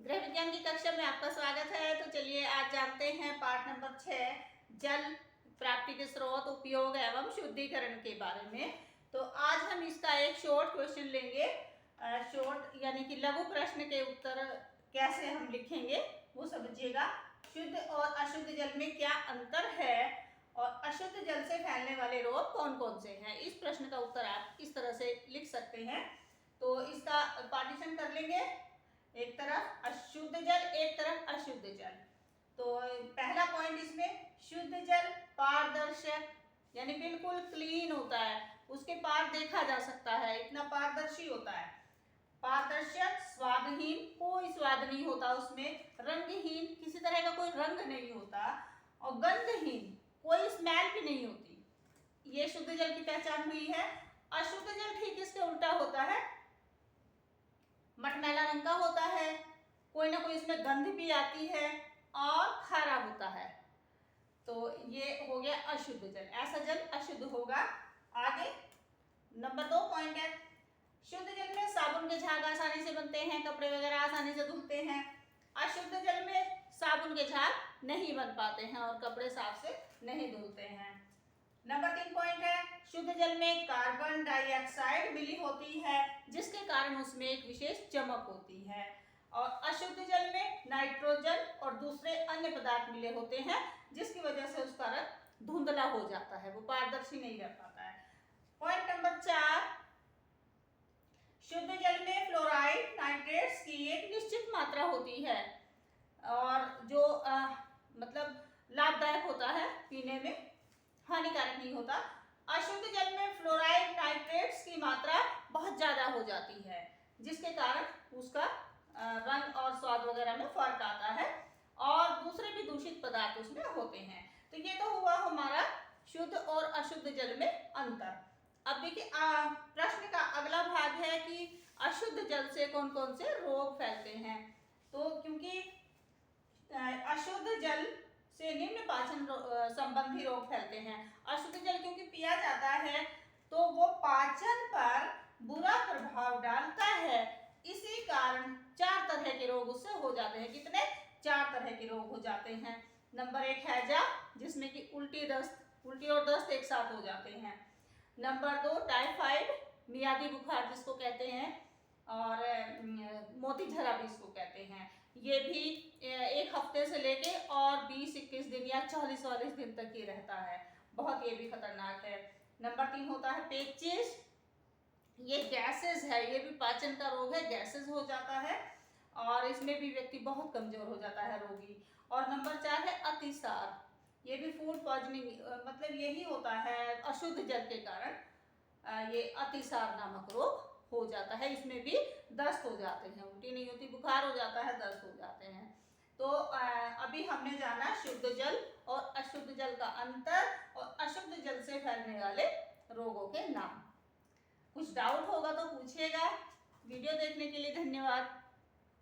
गृह विज्ञान की कक्षा में आपका स्वागत है। तो चलिए आज जानते हैं पाठ नंबर 6 जल प्राप्ति के स्रोत, उपयोग एवं शुद्धिकरण के बारे में। तो आज हम इसका एक शॉर्ट क्वेश्चन लेंगे। शॉर्ट यानी कि लघु प्रश्न के उत्तर कैसे हम लिखेंगे वो समझिएगा। शुद्ध और अशुद्ध जल में क्या अंतर है और अशुद्ध जल से फैलने वाले रोग कौन कौन से हैं, इस प्रश्न का उत्तर आप इस तरह से लिख सकते हैं। तो इसका पार्टीशन कर लेंगे, एक तरफ अशुद्ध जल, एक तरफ अशुद्ध जल। तो पहला पॉइंट इसमें, शुद्ध जल पारदर्शक यानी बिल्कुल क्लीन होता है, उसके पार देखा जा सकता है, इतना पारदर्शी होता है। पारदर्शक, स्वादहीन, कोई स्वाद नहीं होता उसमें, रंगहीन, किसी तरह का कोई रंग नहीं होता, और गंधहीन, कोई स्मेल भी नहीं होती। ये शुद्ध जल की पहचान हुई है। अशुद्ध जल ठीक इसके उल्टा होता है, मटमैला रंग का होता है, कोई ना कोई इसमें गंध भी आती है और खारा होता है। तो ये हो गया अशुद्ध जल, ऐसा जल अशुद्ध होगा। आगे नंबर 2 पॉइंट है, शुद्ध जल में साबुन के झाग आसानी से बनते हैं, कपड़े वगैरह आसानी से धुलते हैं। अशुद्ध जल में साबुन के झाग नहीं बन पाते हैं और कपड़े साफ से नहीं धुलते हैं। नंबर 3 पॉइंट है, शुद्ध जल में कार्बन डाइऑक्साइड मिली होती है, जिसके कारण उसमें एक विशेष चमक होती है। और अशुद्ध जल में नाइट्रोजन और दूसरे अन्य पदार्थ मिले होते हैं, जिसकी वजह से उसका रंग धुंधला हो जाता है, वो पारदर्शी नहीं रह पाता है। पॉइंट नंबर 4, शुद्ध जल में फ्लोराइड, नाइट्रेट्स की एक निश्चित मात्रा होती है और जो मतलब लाभदायक होता है, पीने में हानिकारक नहीं होता। अशुद्ध जल में फ्लोराइड, नाइट्रेट्स की मात्रा बहुत ज्यादा हो जाती है, जिसके कारण उसका रंग और स्वाद वगैरह में फर्क आता है और दूसरे भी दूषित पदार्थ उसमें होते हैं। तो ये तो हुआ हमारा शुद्ध और अशुद्ध जल में अंतर। अब देखिए प्रश्न का अगला भाग है कि अशुद्ध जल से कौन कौन से रोग फैलते हैं। तो क्योंकि अशुद्ध जल से निम्न पाचन संबंधी रोग फैलते हैं। अशुद्ध जल क्योंकि पिया जाता है तो वो पाचन पर बुरा प्रभाव डालता है, इसी कारण 4 तरह के रोग उससे हो जाते हैं। कितने? 4 तरह के रोग हो जाते हैं। नंबर 1 हैजा, जिसमें कि उल्टी और दस्त एक साथ हो जाते हैं। नंबर 2 टाइफाइड, मियादी बुखार जिसको कहते हैं, और मोतीझरा भी इसको कहते हैं। ये भी 1 हफ्ते से लेके और 20-21 दिन या 40-40 दिन तक ही रहता है, बहुत ये भी खतरनाक है। नंबर 3 होता है पेचिश, ये गैसेस है, ये भी पाचन का रोग है, गैसेस हो जाता है और इसमें भी व्यक्ति बहुत कमजोर हो जाता है, रोगी। और नंबर 4 है अतिसार, ये भी फूड पॉइजनिंग, मतलब यही होता है अशुद्ध जल के कारण ये अतिसार नामक रोग हो जाता है। इसमें भी दस्त हो जाते हैं, उल्टी नहीं होती, बुखार हो जाता है, दस्त हो जाते हैं। तो अभी हमने जाना शुद्ध जल और अशुद्ध जल का अंतर और अशुद्ध जल से फैलने वाले रोगों के नाम। कुछ डाउट होगा तो पूछिएगा। वीडियो देखने के लिए धन्यवाद।